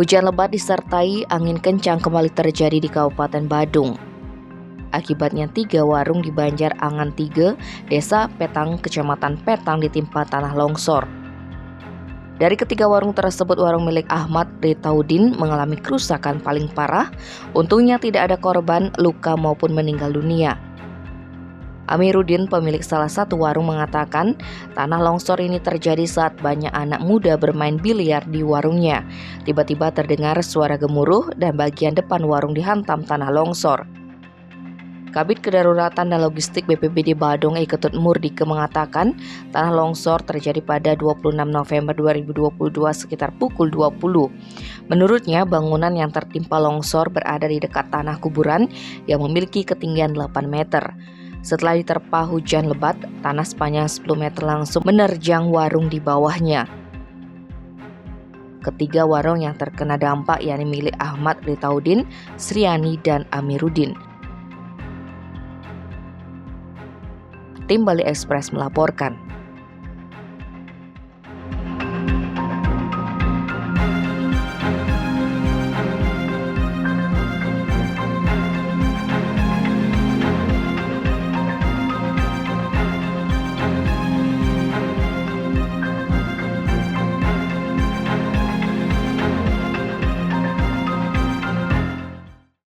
Hujan lebat disertai angin kencang kembali terjadi di Kabupaten Badung. Akibatnya 3 warung di Banjar Angan 3, Desa Petang, Kecamatan Petang ditimpa tanah longsor. Dari ketiga warung tersebut, warung milik Ahmad Ritaudin mengalami kerusakan paling parah. Untungnya tidak ada korban luka maupun meninggal dunia. Amiruddin, pemilik salah satu warung, mengatakan tanah longsor ini terjadi saat banyak anak muda bermain biliar di warungnya. Tiba-tiba terdengar suara gemuruh dan bagian depan warung dihantam tanah longsor. Kabid Kedaruratan dan Logistik BPBD Badung, Ketut Murdike, mengatakan tanah longsor terjadi pada 26 November 2022 sekitar pukul 20. Menurutnya, bangunan yang tertimpa longsor berada di dekat tanah kuburan yang memiliki ketinggian 8 meter. Setelah diterpa hujan lebat, tanah sepanjang 10 meter langsung menerjang warung di bawahnya. Ketiga warung yang terkena dampak yakni milik Ahmad Ritaudin, Sriani, dan Amiruddin. Tim Bali Express melaporkan.